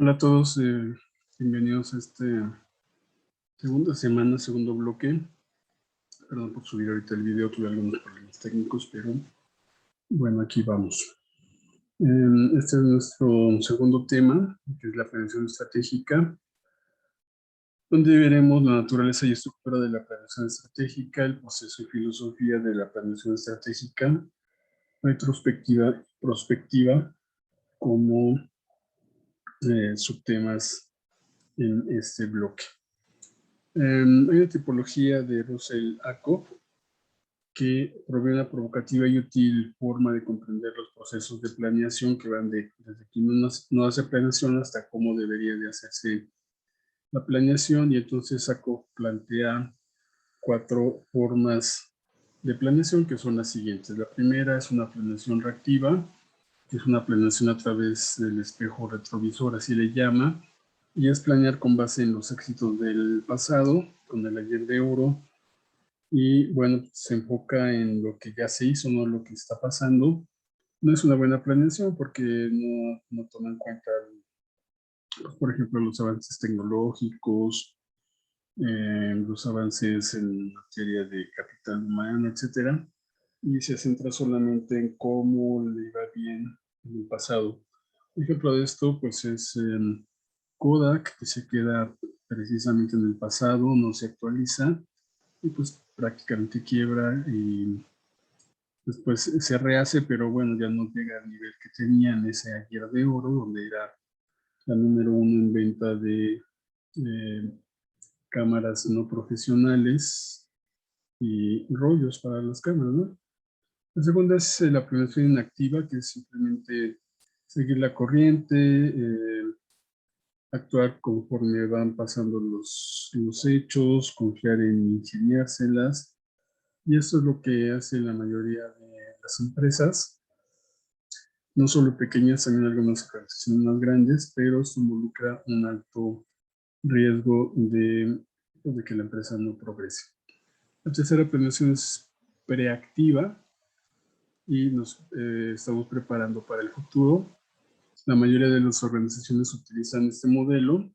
Hola a todos, bienvenidos a esta segunda semana, segundo bloque. Perdón por subir ahorita el video, tuve algunos problemas técnicos, pero bueno, aquí vamos. Este es nuestro segundo tema, que es la planeación estratégica, donde veremos la naturaleza y estructura de la planeación estratégica, el proceso y filosofía de la planeación estratégica, retrospectiva y prospectiva como subtemas en este bloque. Hay una tipología de Russell-Ackoff que provee una provocativa y útil forma de comprender los procesos de planeación que van desde que no hace planeación hasta cómo debería de hacerse la planeación, y entonces Ackoff plantea 4 formas de planeación que son las siguientes. La primera es una planeación reactiva, que es una planeación a través del espejo retrovisor, así le llama, y es planear con base en los éxitos del pasado, con el ayer de oro, y bueno, se enfoca en lo que ya se hizo, no lo que está pasando. No es una buena planeación porque no toma en cuenta, pues, por ejemplo, los avances tecnológicos, los avances en materia de capital humano, etcétera, y se centra solamente en cómo le iba bien en el pasado. Un ejemplo de esto, pues, es Kodak, que se queda precisamente en el pasado, no se actualiza, y pues prácticamente quiebra y después se rehace, pero bueno, ya no llega al nivel que tenía en ese ayer de oro, donde era la número uno en venta de cámaras no profesionales y rollos para las cámaras, ¿no? La segunda es la planeación inactiva, que es simplemente seguir la corriente, actuar conforme van pasando los hechos, confiar en ingeniárselas. Y esto es lo que hace la mayoría de las empresas, no solo pequeñas, también algunas organizaciones más grandes, pero esto involucra un alto riesgo de que la empresa no progrese. La tercera planeación es preactiva y nos estamos preparando para el futuro. La mayoría de las organizaciones utilizan este modelo.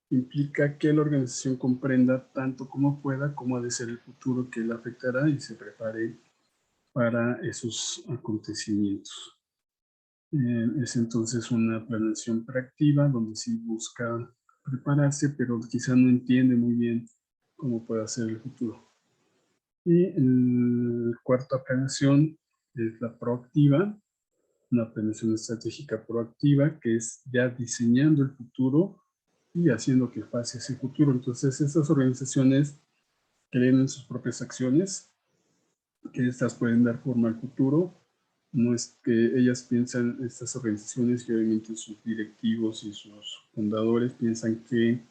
Implica que la organización comprenda tanto como pueda cómo ha de ser el futuro que la afectará y se prepare para esos acontecimientos. Es entonces una planeación proactiva donde sí busca prepararse, pero quizá no entiende muy bien cómo puede ser el futuro. Y la cuarta planeación es la proactiva, una planeación estratégica proactiva, que es ya diseñando el futuro y haciendo que pase ese futuro. Entonces, estas organizaciones creen en sus propias acciones, que estas pueden dar forma al futuro. No es que ellas piensan, estas organizaciones y obviamente sus directivos y sus fundadores piensan que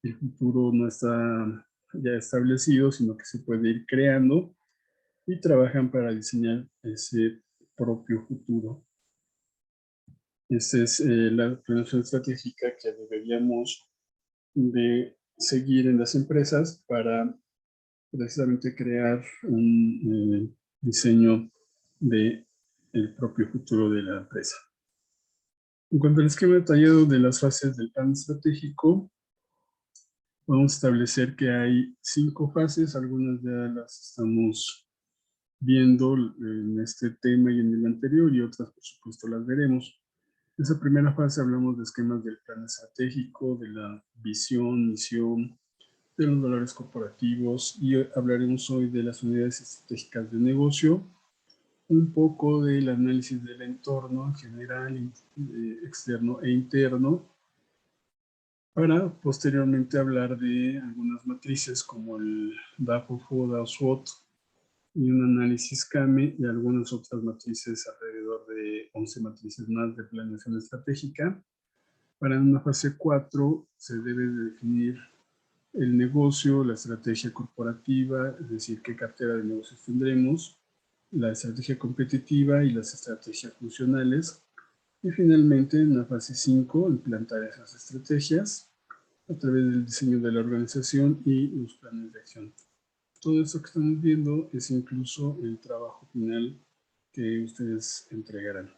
el futuro no está ya establecido, sino que se puede ir creando, y trabajan para diseñar ese propio futuro. Esa es la planeación estratégica que deberíamos de seguir en las empresas para precisamente crear un diseño de el propio futuro de la empresa. En cuanto al esquema detallado de las fases del plan estratégico, podemos establecer que hay 5 fases, algunas ya las estamos viendo en este tema y en el anterior, y otras por supuesto las veremos. En esa primera fase hablamos de esquemas del plan estratégico, de la visión, misión, de los valores corporativos, y hablaremos hoy de las unidades estratégicas de negocio, un poco del análisis del entorno en general, externo e interno, para posteriormente hablar de algunas matrices como el DAFO, FODA o SWOT, y un análisis CAME y algunas otras matrices, alrededor de 11 matrices más de planeación estratégica. Para una fase 4 se debe de definir el negocio, la estrategia corporativa, es decir, qué cartera de negocios tendremos, la estrategia competitiva y las estrategias funcionales. Y finalmente, en la fase 5, implantar esas estrategias a través del diseño de la organización y los planes de acción. Todo esto que estamos viendo es incluso el trabajo final que ustedes entregarán.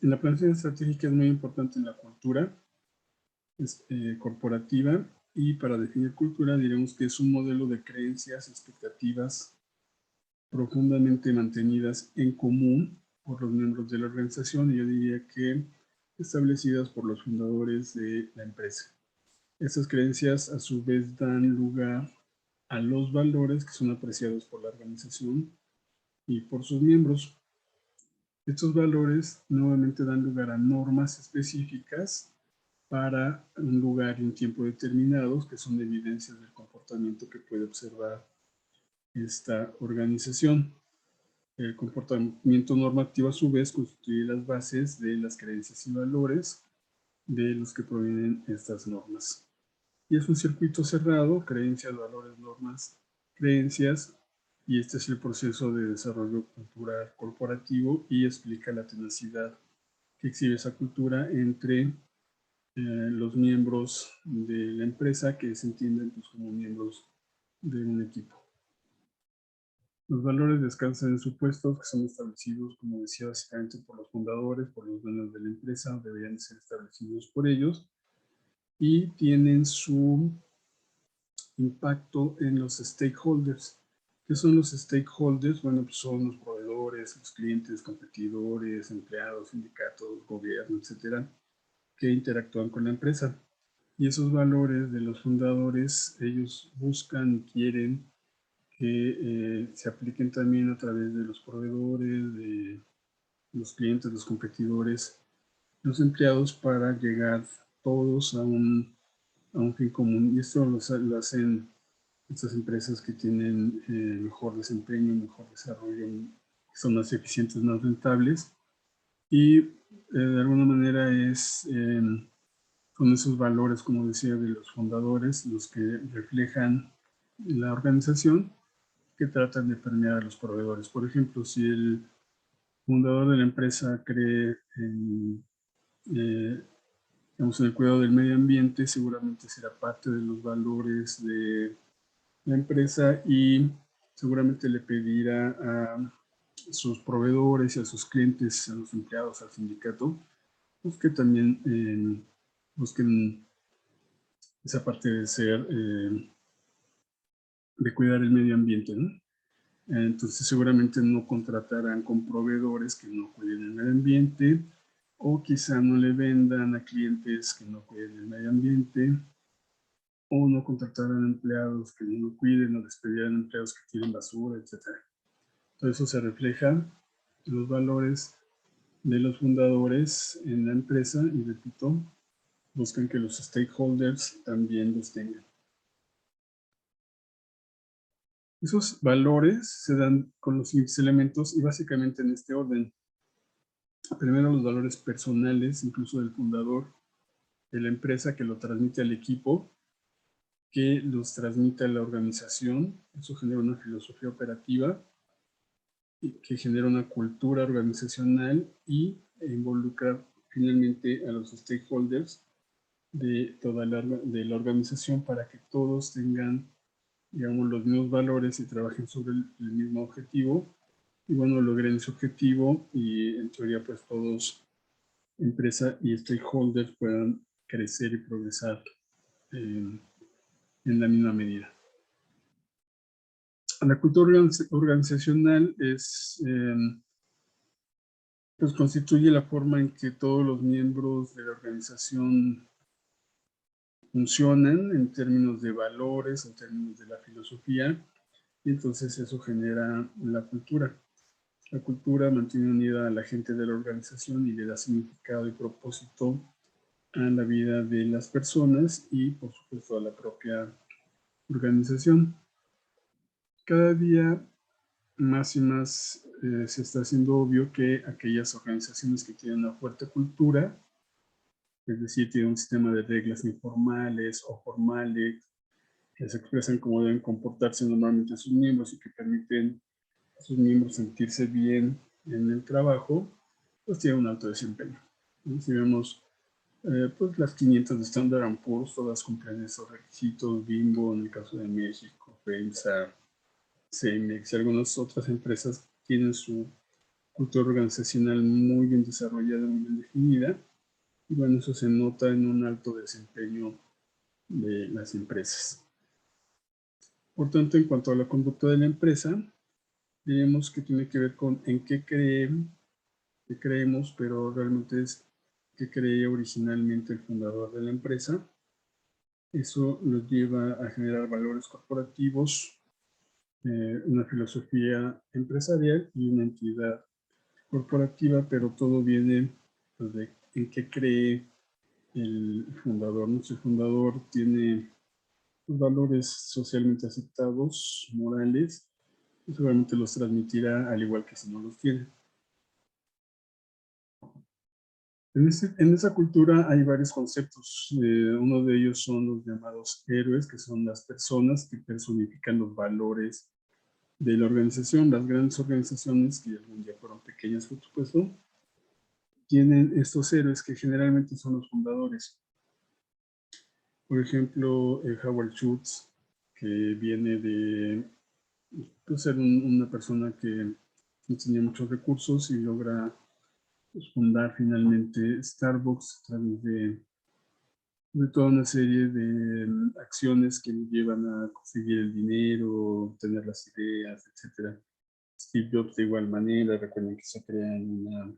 En la planeación estratégica es muy importante en la cultura corporativa, y para definir cultura diremos que es un modelo de creencias, expectativas profundamente mantenidas en común por los miembros de la organización, y yo diría que establecidas por los fundadores de la empresa. Estas creencias a su vez dan lugar a los valores que son apreciados por la organización y por sus miembros. Estos valores nuevamente dan lugar a normas específicas para un lugar y un tiempo determinados, que son evidencias del comportamiento que puede observar esta organización. El comportamiento normativo a su vez constituye las bases de las creencias y valores de los que provienen estas normas. Y es un circuito cerrado: creencias, valores, normas, creencias, y este es el proceso de desarrollo cultural corporativo, y explica la tenacidad que exhibe esa cultura entre los miembros de la empresa, que se entienden pues como miembros de un equipo. Los valores descansan en supuestos que son establecidos, como decía, básicamente por los fundadores, por los dueños de la empresa, o deberían ser establecidos por ellos, y tienen su impacto en los stakeholders. ¿Qué son los stakeholders? Bueno, pues son los proveedores, los clientes, competidores, empleados, sindicatos, gobierno, etcétera, que interactúan con la empresa. Y esos valores de los fundadores, ellos buscan y quieren que se apliquen también a través de los proveedores, de los clientes, los competidores, los empleados, para llegar todos a un fin común. Y esto lo hacen estas empresas que tienen mejor desempeño, mejor desarrollo, son más eficientes, más rentables. Y de alguna manera son esos valores, como decía, de los fundadores, los que reflejan la organización, que tratan de permear a los proveedores. Por ejemplo, si el fundador de la empresa cree digamos, en el cuidado del medio ambiente, seguramente será parte de los valores de la empresa, y seguramente le pedirá a sus proveedores y a sus clientes, a los empleados, al sindicato, pues que también busquen esa parte de ser, de cuidar el medio ambiente, ¿no? Entonces seguramente no contratarán con proveedores que no cuiden el medio ambiente, o quizá no le vendan a clientes que no cuiden el medio ambiente, o no contratarán empleados que no cuiden, o despedirán empleados que tiren basura, etc. Todo eso se refleja en los valores de los fundadores en la empresa, y repito, buscan que los stakeholders también los tengan. Esos valores se dan con los siguientes elementos, y básicamente en este orden. Primero, los valores personales, incluso del fundador de la empresa, que lo transmite al equipo, que los transmite a la organización. Eso genera una filosofía operativa que genera una cultura organizacional, y involucra finalmente a los stakeholders de toda de la organización, para que todos tengan, digamos, los mismos valores y trabajen sobre el mismo objetivo, y bueno, logren ese objetivo, y en teoría pues todos, empresa y stakeholders, puedan crecer y progresar en la misma medida. La cultura organizacional pues constituye la forma en que todos los miembros de la organización funcionan en términos de valores, en términos de la filosofía, y entonces eso genera la cultura. La cultura mantiene unida a la gente de la organización y le da significado y propósito a la vida de las personas, y por supuesto a la propia organización. Cada día más y más se está haciendo obvio que aquellas organizaciones que tienen una fuerte cultura, es decir, tienen un sistema de reglas informales o formales, que se expresan cómo deben comportarse normalmente sus miembros y que permiten a sus miembros sentirse bien en el trabajo, pues tienen un alto desempeño. Si vemos pues las 500 de Standard & Poor's, todas cumplen esos requisitos. Bimbo, en el caso de México, FEMSA, Cemex y algunas otras empresas tienen su cultura organizacional muy bien desarrollada, muy bien definida. Y bueno, eso se nota en un alto desempeño de las empresas. Por tanto, en cuanto a la conducta de la empresa, diremos que tiene que ver con en qué creemos, pero realmente es que creía originalmente el fundador de la empresa. Eso nos lleva a generar valores corporativos, una filosofía empresarial y una entidad corporativa, pero todo viene pues, de en qué cree el fundador. Nuestro fundador tiene valores socialmente aceptados, morales, y seguramente los transmitirá al igual que si no los tiene. En esa cultura hay varios conceptos. Uno de ellos son los llamados héroes, que son las personas que personifican los valores de la organización. Las grandes organizaciones, que algún día fueron pequeñas, por supuesto, tienen estos héroes que generalmente son los fundadores. Por ejemplo, Howard Schultz, que viene de pues, ser una persona que no tenía muchos recursos y logra pues, fundar finalmente Starbucks a través de toda una serie de acciones que le llevan a conseguir el dinero, tener las ideas, etc. Steve Jobs de igual manera, recuerden que se crea en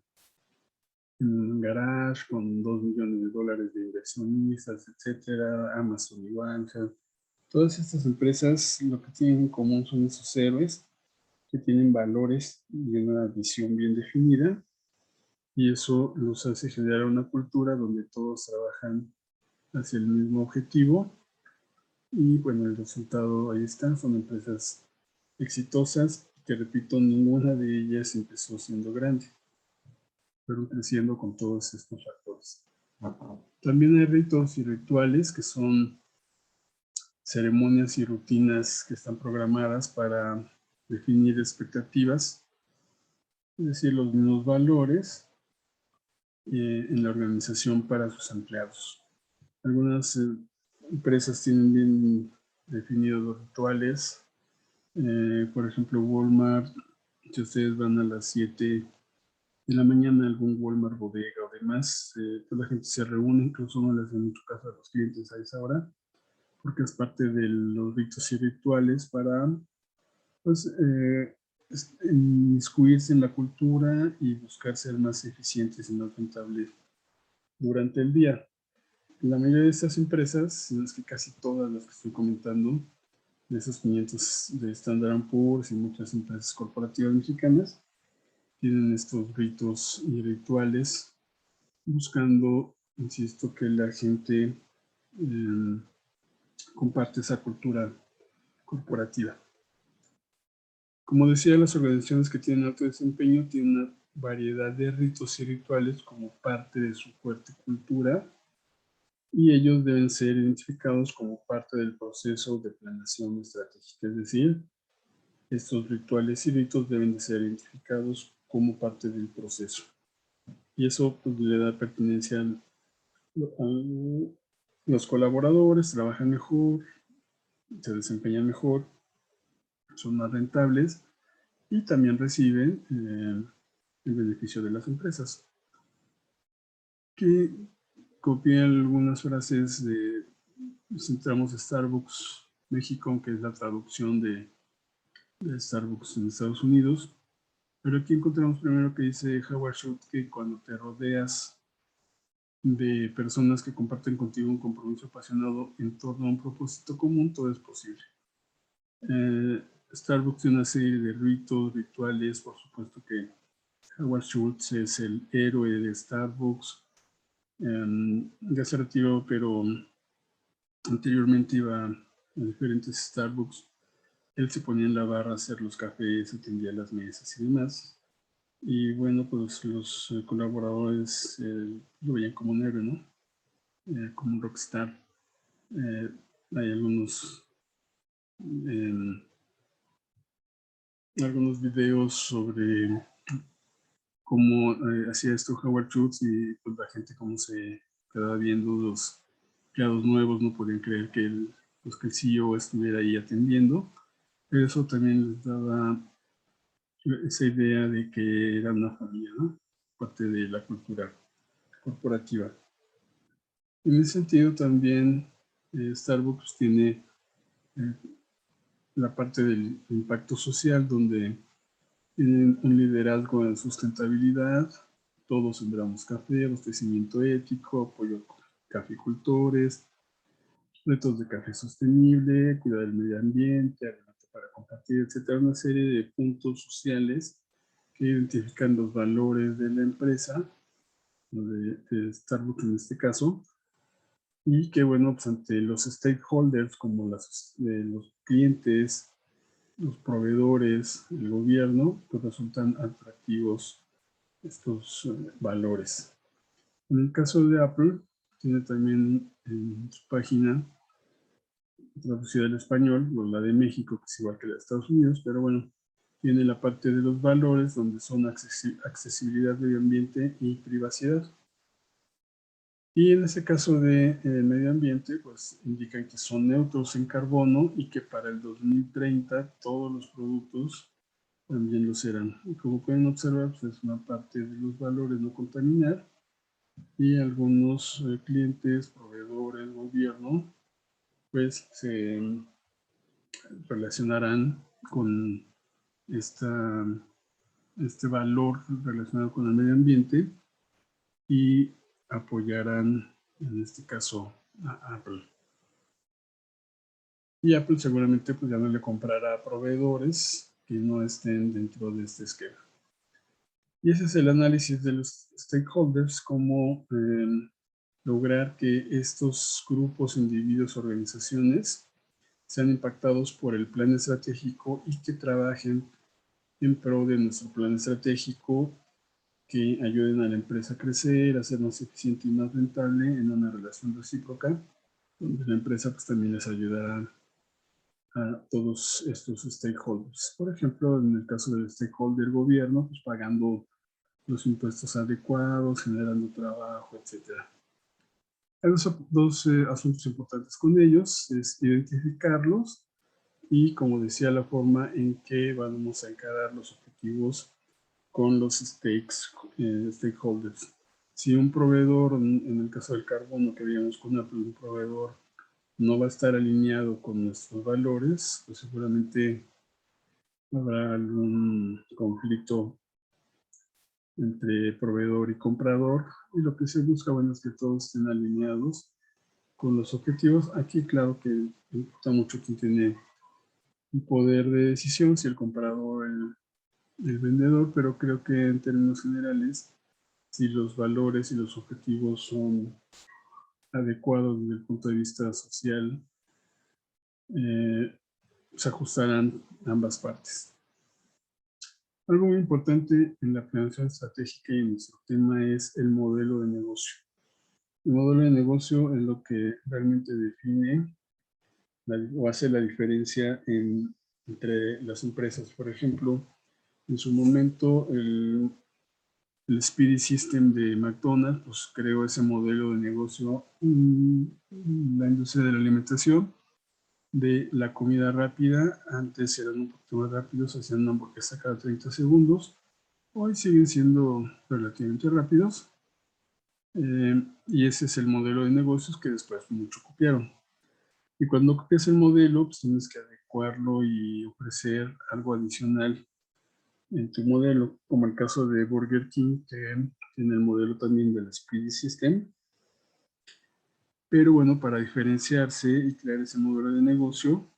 un garage con $2 millones de inversionistas, etcétera, Amazon igual. O sea, todas estas empresas lo que tienen en común son esos héroes que tienen valores y una visión bien definida, y eso los hace generar una cultura donde todos trabajan hacia el mismo objetivo. Y bueno, el resultado ahí está, son empresas exitosas, que repito, ninguna de ellas empezó siendo grande, fueron creciendo con todos estos factores. También hay ritos y rituales que son ceremonias y rutinas que están programadas para definir expectativas, es decir, los mismos valores en la organización para sus empleados. Algunas empresas tienen bien definidos los rituales. Por ejemplo, Walmart, si ustedes van a las 7 de la mañana a algún Walmart, bodega o demás, pues la gente se reúne, incluso no les dan mucho caso a los clientes a esa hora, porque es parte de los ritos y rituales para pues, inmiscuirse en la cultura y buscar ser más eficientes y más rentables durante el día. La mayoría de estas empresas, si no es que casi todas las que estoy comentando, de esos 500 de Standard & Poor's y muchas empresas corporativas mexicanas, tienen estos ritos y rituales buscando, insisto, que la gente comparte esa cultura corporativa. Como decía, las organizaciones que tienen alto desempeño tienen una variedad de ritos y rituales como parte de su fuerte cultura, y ellos deben ser identificados como parte del proceso de planeación estratégica. Es decir, estos rituales y ritos deben de ser identificados como parte del proceso. Y eso pues, le da pertenencia a los colaboradores, trabajan mejor, se desempeñan mejor, son más rentables y también reciben el beneficio de las empresas. Que copié algunas frases de, centramos Starbucks México, que es la traducción de Starbucks en Estados Unidos. Pero aquí encontramos primero que dice Howard Schultz que cuando te rodeas de personas que comparten contigo un compromiso apasionado en torno a un propósito común, todo es posible. Starbucks tiene una serie de ritos, rituales, por supuesto que Howard Schultz es el héroe de Starbucks. Ya se retiró, pero anteriormente iba a diferentes Starbucks. Él se ponía en la barra a hacer los cafés, atendía las mesas y demás. Y bueno, pues los colaboradores lo veían como un héroe, ¿no? Como un rockstar. Hay algunos videos sobre cómo hacía esto Howard Schultz, y pues la gente cómo se quedaba viendo, los empleados nuevos no podían creer que que el CEO estuviera ahí atendiendo, pero eso también les daba esa idea de que era una familia, ¿no? Parte de la cultura corporativa. En ese sentido también Starbucks tiene la parte del impacto social, donde tienen un liderazgo en sustentabilidad, todos sembramos café, abastecimiento ético, apoyo a caficultores, retos de café sostenible, cuidar del medio ambiente, alimento para compartir, etcétera, una serie de puntos sociales que identifican los valores de la empresa, de Starbucks en este caso, y que, bueno, pues ante los stakeholders como los clientes, los proveedores, el gobierno, pues resultan atractivos estos valores. En el caso de Apple, tiene también en su página traducida al español, o la de México, que es igual que la de Estados Unidos, pero bueno, tiene la parte de los valores, donde son accesibilidad, medio ambiente y privacidad. Y en ese caso de medio ambiente, pues indican que son neutros en carbono y que para el 2030 todos los productos también lo serán. Y como pueden observar, pues es una parte de los valores no contaminar, y algunos clientes, proveedores, gobierno, pues se relacionarán con este valor relacionado con el medio ambiente y apoyarán, en este caso, a Apple. Y Apple seguramente pues ya no le comprará a proveedores que no estén dentro de este esquema. Y ese es el análisis de los stakeholders, cómo lograr que estos grupos, individuos, organizaciones sean impactados por el plan estratégico y que trabajen en pro de nuestro plan estratégico, que ayuden a la empresa a crecer, a ser más eficiente y más rentable en una relación recíproca, donde la empresa pues también les ayudará a todos estos stakeholders. Por ejemplo, en el caso del stakeholder gobierno, pues pagando los impuestos adecuados, generando trabajo, etc. Hay dos asuntos importantes con ellos, es identificarlos y, como decía, la forma en que vamos a encarar los objetivos con los stakeholders. Si un proveedor, en el caso del carbono que veíamos con Apple, un proveedor no va a estar alineado con nuestros valores, pues seguramente habrá algún conflicto entre proveedor y comprador, y lo que se busca, bueno, es que todos estén alineados con los objetivos. Aquí, claro que importa mucho quién tiene el poder de decisión, si el comprador o el vendedor, pero creo que en términos generales, si los valores y los objetivos son adecuados desde el punto de vista social, se ajustarán ambas partes. Algo muy importante en la planeación estratégica y en nuestro tema es el modelo de negocio. El modelo de negocio es lo que realmente define o hace la diferencia entre las empresas. Por ejemplo, en su momento el Speedy System de McDonald's pues, creó ese modelo de negocio en la industria de la alimentación, de la comida rápida. Antes eran un poquito más rápidos, hacían una hamburguesa cada 30 segundos. Hoy siguen siendo relativamente rápidos. Y ese es el modelo de negocios que después mucho copiaron. Y cuando copias el modelo, pues tienes que adecuarlo y ofrecer algo adicional en tu modelo, como el caso de Burger King, que tiene el modelo también del Speedy System. Pero bueno, para diferenciarse y crear ese modelo de negocio,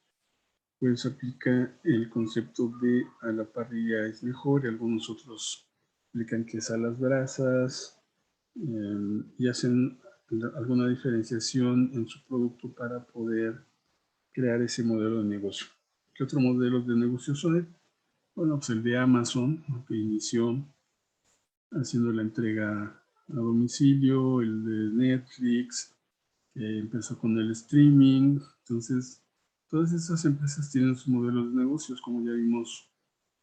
pues aplica el concepto de a la parrilla es mejor, y algunos otros aplican que es a las brasas, y hacen alguna diferenciación en su producto para poder crear ese modelo de negocio. ¿Qué otro modelo de negocio hay? Bueno, pues el de Amazon, ¿no? Que inició haciendo la entrega a domicilio, el de Netflix, que empezó con el streaming. Entonces, todas esas empresas tienen sus modelos de negocios, como ya vimos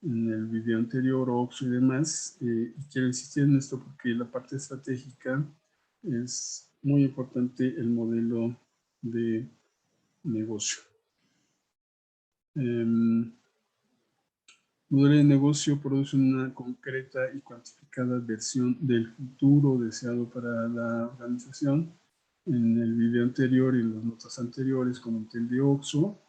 en el video anterior, Oxxo y demás. Y quiero insistir en esto porque la parte estratégica es muy importante, el modelo de negocio. Modelo de negocio produce una concreta y cuantificada versión del futuro deseado para la organización. En el video anterior y en las notas anteriores comenté el de OXXO,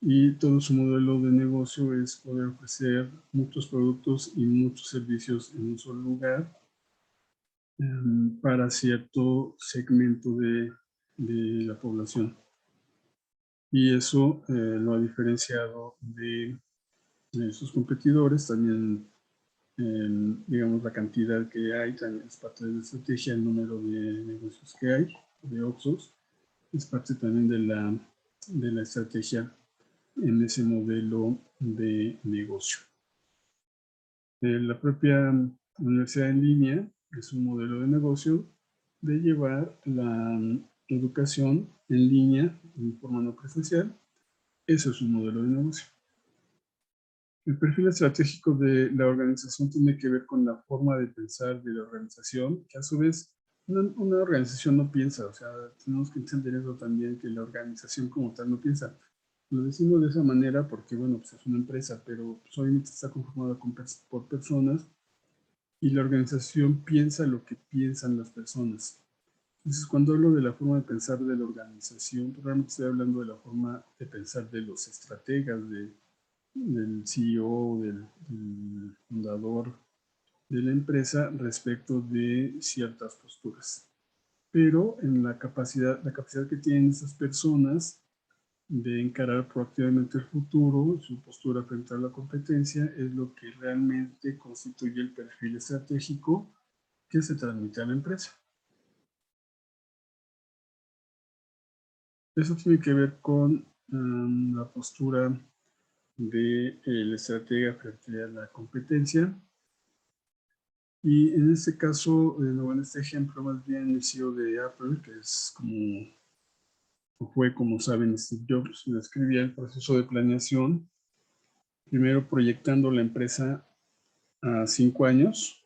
y todo su modelo de negocio es poder ofrecer muchos productos y muchos servicios en un solo lugar para cierto segmento de la población. Y eso lo ha diferenciado de sus competidores. También, digamos, la cantidad que hay también es parte de la estrategia, el número de negocios que hay, de OXXOs, es parte también de la estrategia en ese modelo de negocio. La propia universidad en línea es un modelo de negocio de llevar la educación en línea en forma no presencial. Eso es un modelo de negocio. El perfil estratégico de la organización tiene que ver con la forma de pensar de la organización, que a su vez una organización no piensa. O sea, tenemos que entender eso también, que la organización como tal no piensa. Lo decimos de esa manera porque, bueno, pues es una empresa, pero pues obviamente está conformada por personas, y la organización piensa lo que piensan las personas. Entonces, cuando hablo de la forma de pensar de la organización, realmente estoy hablando de la forma de pensar de los estrategas, del CEO, del fundador de la empresa respecto de ciertas posturas. Pero en la capacidad que tienen esas personas de encarar proactivamente el futuro, su postura frente a la competencia, es lo que realmente constituye el perfil estratégico que se transmite a la empresa. Eso tiene que ver con la postura del estratega frente a la competencia. Y en este caso, en este ejemplo, más bien el CEO de Apple, que es como saben, Steve Jobs, describía el proceso de planeación, primero proyectando la empresa a 5 años,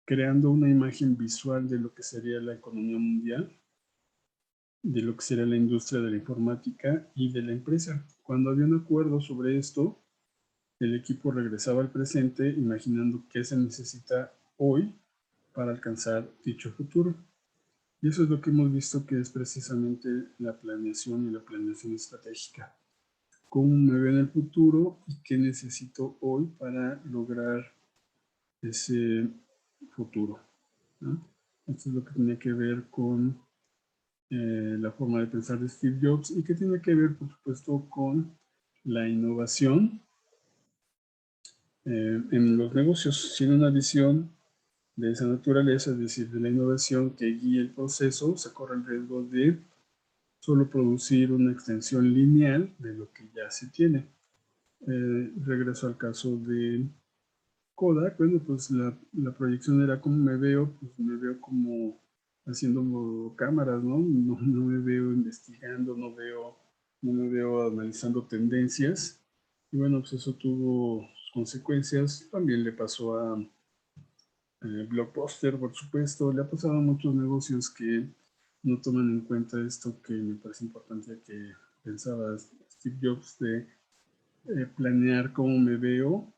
creando una imagen visual de lo que sería la economía mundial, de lo que sería la industria de la informática y de la empresa. Cuando había un acuerdo sobre esto, el equipo regresaba al presente imaginando qué se necesita hoy para alcanzar dicho futuro. Y eso es lo que hemos visto, que es precisamente la planeación y la planeación estratégica. Cómo me veo en el futuro y qué necesito hoy para lograr ese futuro, ¿no? Esto es lo que tiene que ver con la forma de pensar de Steve Jobs, y que tiene que ver, por supuesto, con la innovación en los negocios. Sin una visión de esa naturaleza, es decir, de la innovación que guíe el proceso, se corre el riesgo de solo producir una extensión lineal de lo que ya se tiene. Regreso al caso de Kodak. Bueno, pues la proyección era cómo me veo. Pues me veo como haciendo cámaras, ¿no? No me veo investigando, no me veo analizando tendencias. Y bueno, pues eso tuvo sus consecuencias. También le pasó a Blockbuster, por supuesto. Le ha pasado a muchos negocios que no toman en cuenta esto, que me parece importante, que pensaba Steve Jobs, de planear cómo me veo,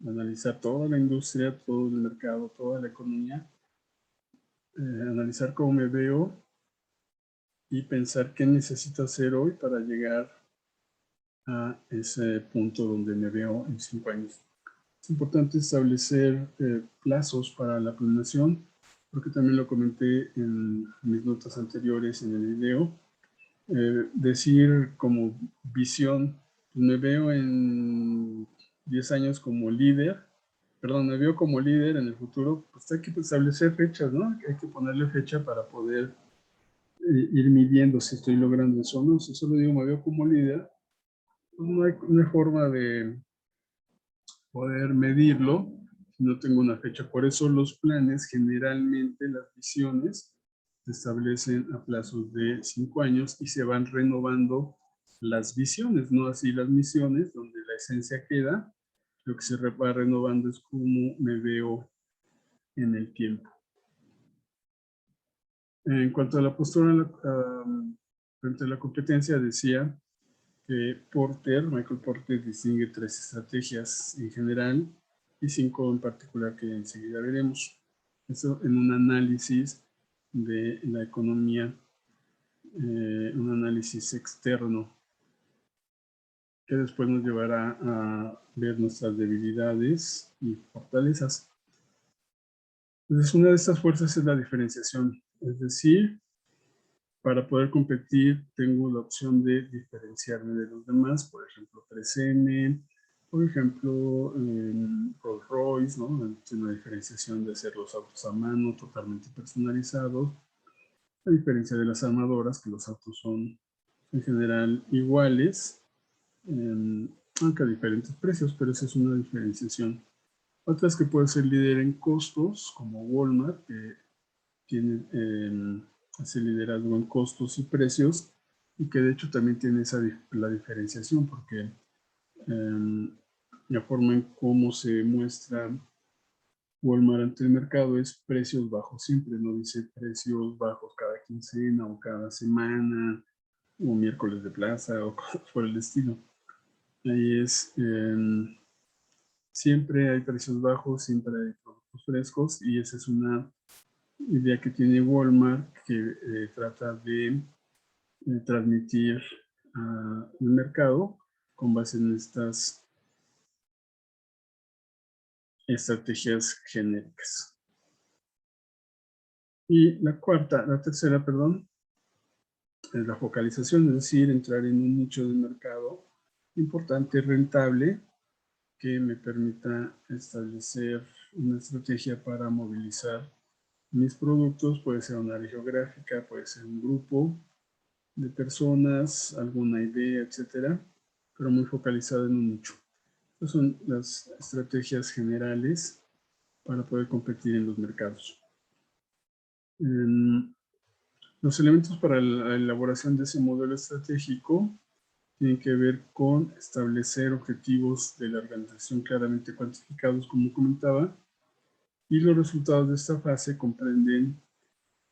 analizar toda la industria, todo el mercado, toda la economía, analizar cómo me veo y pensar qué necesito hacer hoy para llegar a ese punto donde me veo en 5 años. Es importante establecer plazos para la planeación, porque también lo comenté en mis notas anteriores en el video. Decir como visión, pues me veo en 10 años como líder, perdón, me veo como líder en el futuro. Pues hay que establecer fechas, ¿no? Hay que ponerle fecha para poder ir midiendo si estoy logrando eso o no. Si solo digo me veo como líder, pues no hay una forma de poder medirlo si no tengo una fecha. Por eso los planes, generalmente las visiones, se establecen a plazos de 5 años y se van renovando las visiones, no así las misiones, donde la esencia queda. Lo que se va renovando es cómo me veo en el tiempo. En cuanto a la postura frente a la competencia, decía Michael Porter distingue 3 estrategias en general y 5 en particular que enseguida veremos. Eso en un análisis de la economía, un análisis externo que después nos llevará a ver nuestras debilidades y fortalezas. Entonces, una de estas fuerzas es la diferenciación, es decir, para poder competir tengo la opción de diferenciarme de los demás, por ejemplo 3M, por ejemplo Rolls Royce, ¿no? Tiene una diferenciación de hacer los autos a mano totalmente personalizados, a diferencia de las armadoras, que los autos son en general iguales, aunque a diferentes precios, pero esa es una diferenciación. Otras que puede ser líder en costos, como Walmart, que tiene ese liderazgo en costos y precios, y que de hecho también tiene la diferenciación, porque la forma en cómo se muestra Walmart ante el mercado es precios bajos siempre, no dice precios bajos cada quincena o cada semana, o miércoles de plaza, o cosas por el estilo. Ahí es, siempre hay precios bajos, siempre hay productos frescos, y esa es una idea que tiene Walmart, que trata de transmitir al mercado con base en estas estrategias genéricas. Y la tercera, perdón, es la focalización, es decir, entrar en un nicho de mercado importante, rentable, que me permita establecer una estrategia para movilizar mis productos. Puede ser una área geográfica, puede ser un grupo de personas, alguna idea, etcétera, pero muy focalizado en un nicho. Estas son las estrategias generales para poder competir en los mercados. Los elementos para la elaboración de ese modelo estratégico tienen que ver con establecer objetivos de la organización claramente cuantificados, como comentaba, y los resultados de esta fase comprenden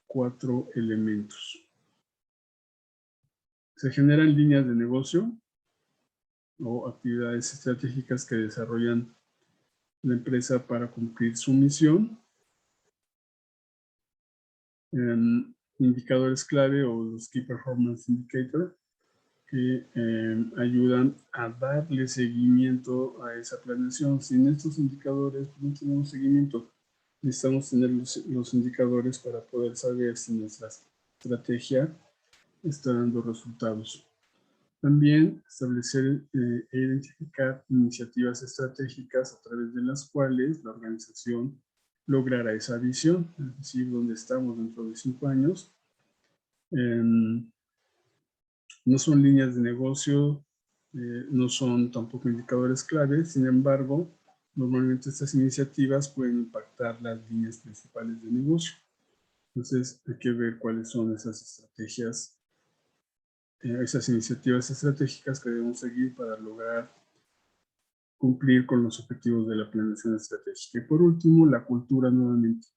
4 elementos. Se generan líneas de negocio o actividades estratégicas que desarrollan la empresa para cumplir su misión. Indicadores clave o los Key Performance Indicator que ayudan a darle seguimiento a esa planeación. Sin estos indicadores no tenemos seguimiento. Necesitamos tener los indicadores para poder saber si nuestra estrategia está dando resultados. También establecer e identificar iniciativas estratégicas a través de las cuales la organización logrará esa visión, es decir, dónde estamos dentro de 5 años. No son líneas de negocio, no son tampoco indicadores clave, sin embargo, normalmente estas iniciativas pueden impactar las líneas principales de negocio. Entonces, hay que ver cuáles son esas estrategias, esas iniciativas estratégicas que debemos seguir para lograr cumplir con los objetivos de la planeación estratégica. Y por último, la cultura nuevamente.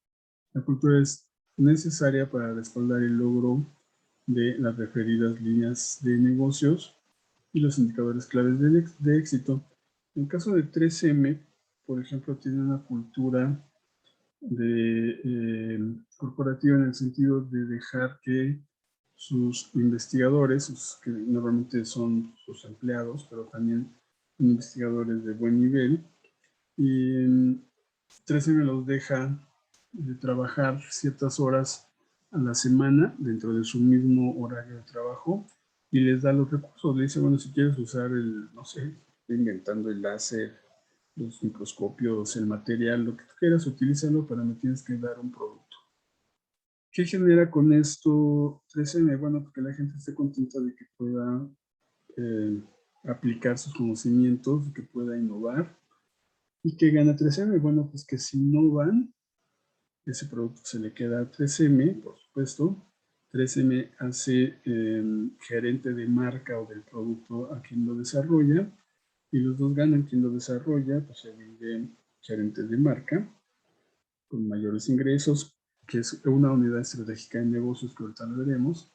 La cultura es necesaria para respaldar el logro de las referidas líneas de negocios y los indicadores claves de éxito. En el caso de 3M, por ejemplo, tiene una cultura corporativa en el sentido de dejar que sus investigadores, que normalmente son sus empleados, pero también investigadores de buen nivel, y 3M los deja de trabajar ciertas horas a la semana dentro de su mismo horario de trabajo y les da los recursos. Le dice, bueno, si quieres usar no sé, estoy inventando el láser, los microscopios, el material, lo que tú quieras, utilízalo, pero me tienes que dar un producto. ¿Qué genera con esto 3M? Bueno, porque la gente esté contenta de que pueda aplicar sus conocimientos, que pueda innovar. ¿Y qué gana 3M? Bueno, pues que si innovan, ese producto se le queda a 3M, por supuesto. 3M hace gerente de marca o del producto a quien lo desarrolla, y los dos ganan. Quien lo desarrolla, pues se vuelve gerente de marca, con mayores ingresos, que es una unidad estratégica de negocios que ahorita lo veremos,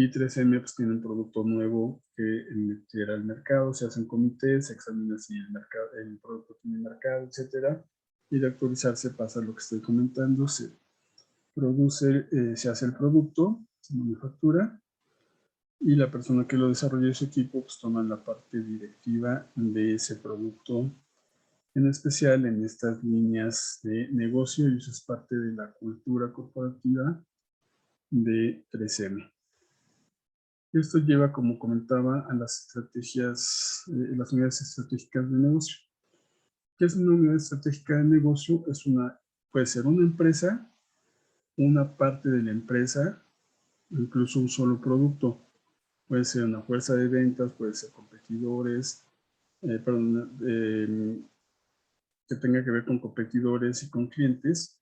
y 3M pues tiene un producto nuevo que meter al mercado, se hacen comités, se examina si el producto tiene mercado, etcétera, y de actualizarse pasa lo que estoy comentando, se produce, se hace el producto, se manufactura, y la persona que lo desarrolla ese equipo pues toma la parte directiva de ese producto, en especial en estas líneas de negocio, y eso es parte de la cultura corporativa de 3M. Esto lleva, como comentaba, a las estrategias, las unidades estratégicas de negocio. ¿Qué es una unidad estratégica de negocio? Puede ser una empresa, una parte de la empresa, incluso un solo producto. Puede ser una fuerza de ventas, puede ser competidores, que tenga que ver con competidores y con clientes,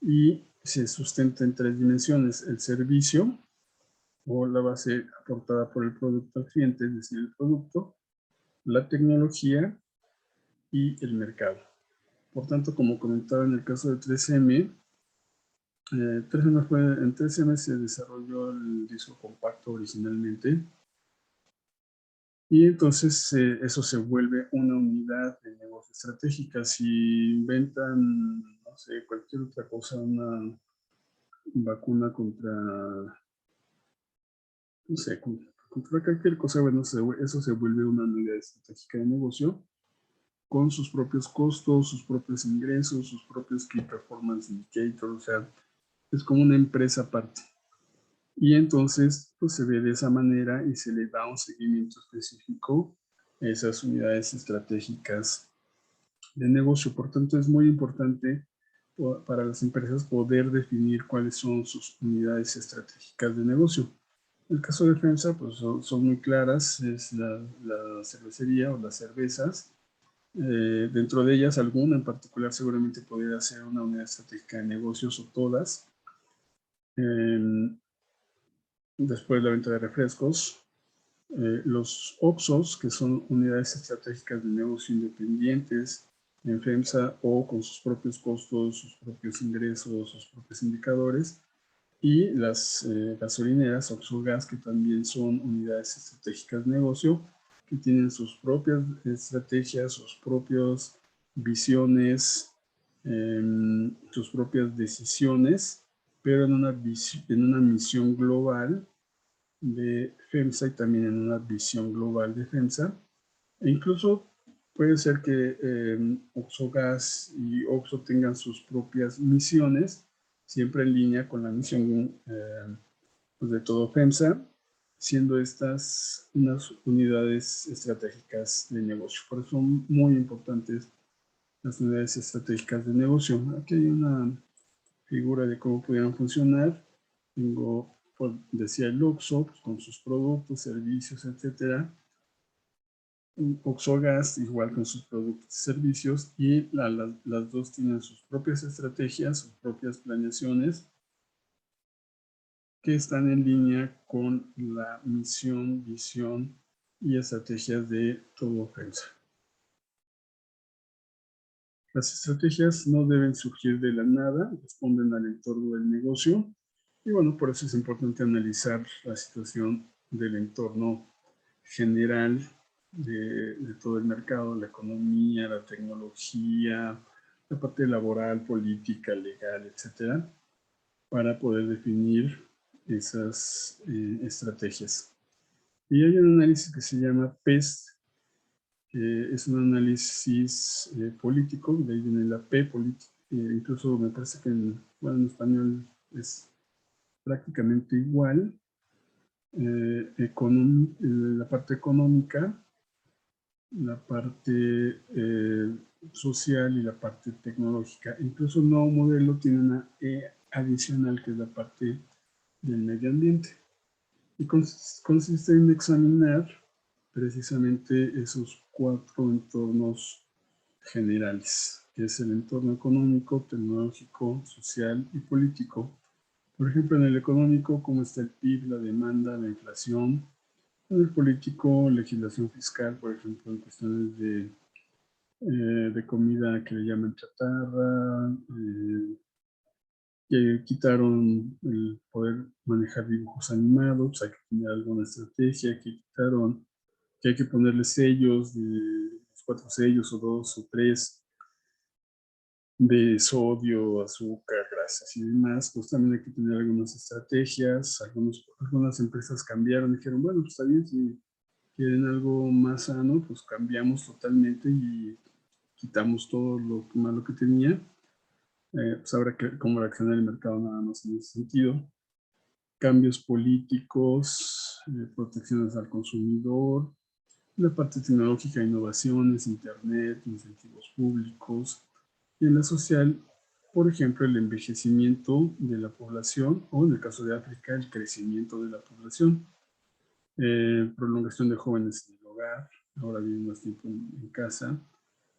y se sustenta en 3 dimensiones: el servicio, o la base aportada por el producto al cliente, es decir, el producto, la tecnología y el mercado. Por tanto, como comentaba en el caso de 3M, en 3M se desarrolló el disco compacto originalmente, y entonces eso se vuelve una unidad de negocio estratégica. Si inventan, no sé, cualquier otra cosa, una vacuna contra, no sé, contra cualquier cosa, bueno, eso se vuelve una unidad estratégica de negocio, con sus propios costos, sus propios ingresos, sus propios Key Performance Indicators, o sea, es como una empresa aparte. Y entonces, pues se ve de esa manera y se le da un seguimiento específico a esas unidades estratégicas de negocio. Por tanto, es muy importante para las empresas poder definir cuáles son sus unidades estratégicas de negocio. En el caso de FEMSA, pues son muy claras, es la cervecería o las cervezas. Dentro de ellas, alguna en particular seguramente podría ser una unidad estratégica de negocios, o todas. Después la venta de refrescos. Los OXXOs, que son unidades estratégicas de negocio independientes en FEMSA, o con sus propios costos, sus propios ingresos, sus propios indicadores. Y las gasolineras, OXXO Gas, que también son unidades estratégicas de negocio, que tienen sus propias estrategias, sus propias visiones, sus propias decisiones, pero en una misión global de FEMSA, y también en una visión global de FEMSA. E incluso puede ser que OXXO Gas y OXXO tengan sus propias misiones, siempre en línea con la misión pues de todo FEMSA, siendo estas unas unidades estratégicas de negocio. Por eso son muy importantes las unidades estratégicas de negocio. Aquí hay una figura de cómo pudieran funcionar. Tengo, decía, el OXXO, pues, con sus productos, servicios, etcétera. OXXO Gas igual con sus productos y servicios, y las dos tienen sus propias estrategias, sus propias planeaciones, que están en línea con la misión, visión y estrategias de todo FEMSA. Las estrategias no deben surgir de la nada, responden al entorno del negocio, y bueno, por eso es importante analizar la situación del entorno general de todo el mercado, la economía, la tecnología, la parte laboral, política, legal, etcétera, para poder definir esas estrategias. Y hay un análisis que se llama PEST, que es un análisis político, de ahí viene la P, política. Incluso me parece que en español es prácticamente igual. La parte económica, la parte social y la parte tecnológica. Incluso el nuevo modelo tiene una E adicional, que es la parte del medio ambiente. Y consiste en examinar precisamente esos 4 entornos generales, que es el entorno económico, tecnológico, social y político. Por ejemplo, en el económico, cómo está el PIB, la demanda, la inflación. En el político, legislación fiscal, por ejemplo, en cuestiones de comida que le llaman chatarra, que quitaron el poder manejar dibujos animados, pues hay que tener alguna estrategia, que quitaron que hay que ponerle sellos, de 4 sellos o 2 o 3 de sodio, azúcar, grasas y demás, pues también hay que tener algunas estrategias. Algunas empresas cambiaron, dijeron, bueno, pues está bien, si quieren algo más sano, pues cambiamos totalmente y quitamos todo lo malo que tenía. Pues habrá que cómo reacciona el mercado nada más en ese sentido. Cambios políticos, protecciones al consumidor, la parte tecnológica, innovaciones, internet, incentivos públicos. Y en la social, por ejemplo, el envejecimiento de la población o en el caso de África, el crecimiento de la población. Prolongación de jóvenes en el hogar, ahora viven más tiempo en casa,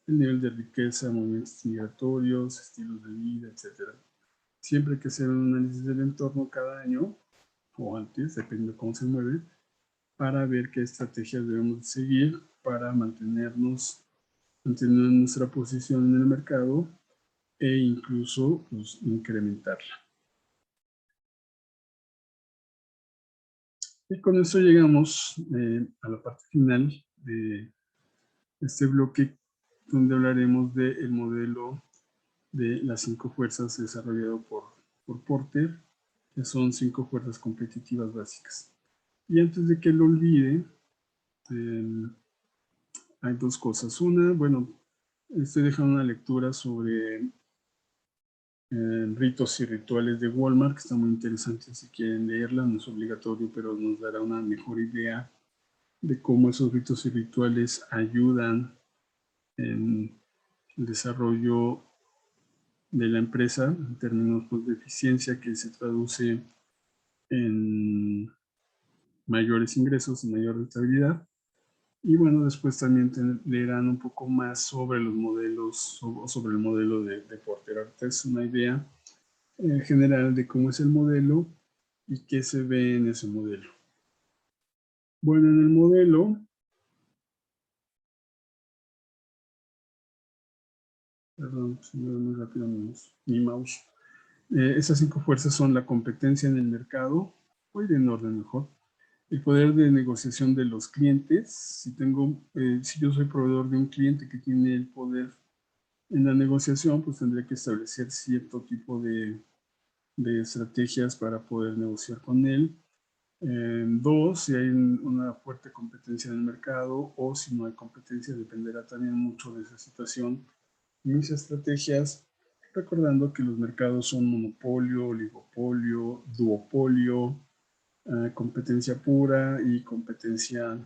el nivel de riqueza, movimientos migratorios, estilos de vida, etc. Siempre hay que hacer un análisis del entorno cada año o antes, depende de cómo se mueve, para ver qué estrategias debemos seguir para mantener nuestra posición en el mercado e incluso pues, incrementarla. Y con eso llegamos a la parte final de este bloque donde hablaremos del modelo de las 5 fuerzas desarrollado por Porter, que son 5 fuerzas competitivas básicas. Y antes de que lo olvide, hay 2 cosas. Una, bueno, estoy dejando una lectura sobre ritos y rituales de Walmart, que está muy interesante si quieren leerla, no es obligatorio, pero nos dará una mejor idea de cómo esos ritos y rituales ayudan en el desarrollo de la empresa en términos pues, de eficiencia, que se traduce en mayores ingresos y mayor rentabilidad. Y bueno, después también leerán un poco más sobre los modelos, sobre el modelo de Porter. Ahorita es una idea general de cómo es el modelo y qué se ve en ese modelo. Bueno, en el modelo, perdón, se me ve muy rápido mi mouse. Esas 5 fuerzas son la competencia en el mercado, voy a ir en orden mejor, el poder de negociación de los clientes. Si yo soy proveedor de un cliente que tiene el poder en la negociación, pues tendré que establecer cierto tipo de estrategias para poder negociar con él. 2, si hay una fuerte competencia en el mercado o si no hay competencia, dependerá también mucho de esa situación. Mis estrategias, recordando que los mercados son monopolio, oligopolio, duopolio, competencia pura y competencia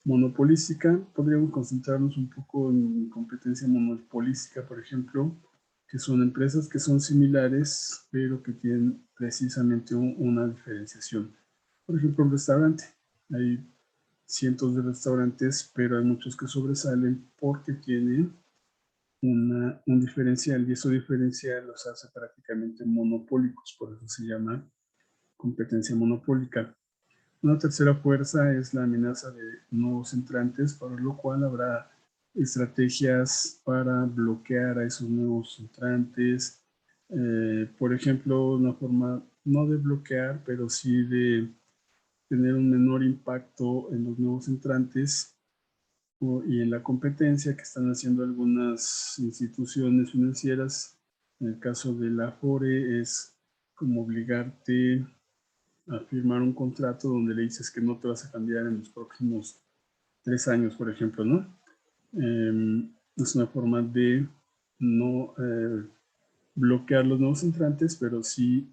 monopolística. Podríamos concentrarnos un poco en competencia monopolística, por ejemplo, que son empresas que son similares, pero que tienen precisamente una diferenciación. Por ejemplo, un restaurante. Hay cientos de restaurantes, pero hay muchos que sobresalen porque tienen un diferencial y eso diferencial los hace prácticamente monopólicos, por eso se llama competencia monopólica. Una tercera fuerza es la amenaza de nuevos entrantes, para lo cual habrá estrategias para bloquear a esos nuevos entrantes. Por ejemplo, una forma no de bloquear, pero sí de tener un menor impacto en los nuevos entrantes y en la competencia que están haciendo algunas instituciones financieras. En el caso de la Afore es como obligarte a firmar un contrato donde le dices que no te vas a cambiar en los próximos 3 años, por ejemplo, ¿no? Es una forma de no bloquear los nuevos entrantes, pero sí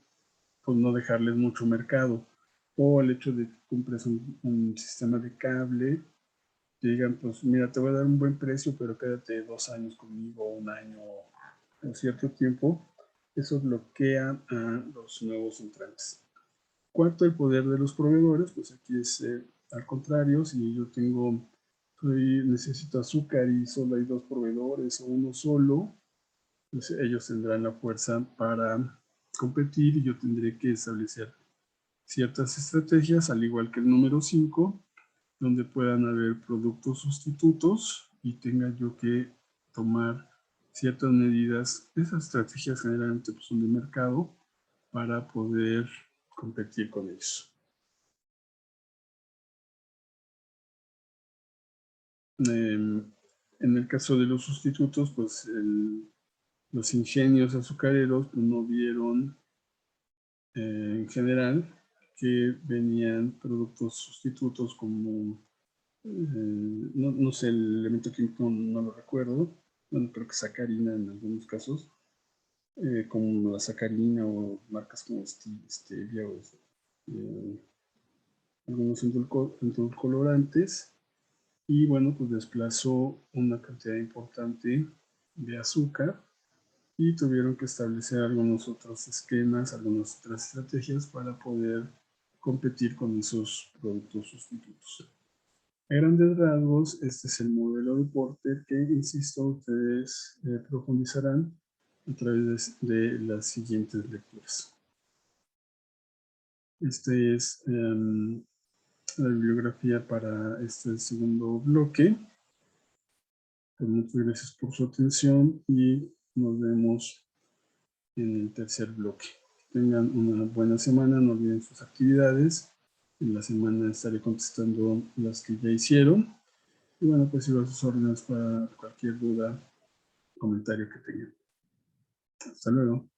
pues, no dejarles mucho mercado. O el hecho de que compres un sistema de cable, que digan, pues mira, te voy a dar un buen precio, pero quédate 2 años conmigo, 1 año, o cierto tiempo. Eso bloquea a los nuevos entrantes. Cuarto, el poder de los proveedores, pues aquí es al contrario, si yo necesito azúcar y solo hay 2 proveedores o uno solo, pues ellos tendrán la fuerza para competir y yo tendré que establecer ciertas estrategias, al igual que el número 5, donde puedan haber productos sustitutos y tenga yo que tomar ciertas medidas. Esas estrategias generalmente pues, son de mercado, para poder competir con ellos. En el caso de los sustitutos, pues los ingenios azucareros pues, no vieron en general que venían productos sustitutos como, no sé, el elemento químico no lo recuerdo, bueno, creo que sacarina en algunos casos, como la sacarina o marcas como stevia o algunos endulcorantes, y bueno, pues desplazó una cantidad importante de azúcar y tuvieron que establecer algunos otros esquemas, algunas otras estrategias para poder competir con esos productos sustitutos. A grandes rasgos, este es el modelo de Porter que, insisto, ustedes profundizarán a través de las siguientes lecturas. Este es la bibliografía para este segundo bloque. Pues muchas gracias por su atención y nos vemos en el tercer bloque. Que tengan una buena semana, no olviden sus actividades. En la semana estaré contestando las que ya hicieron. Y bueno, pues sigo a sus órdenes para cualquier duda, comentario que tengan. Hasta luego.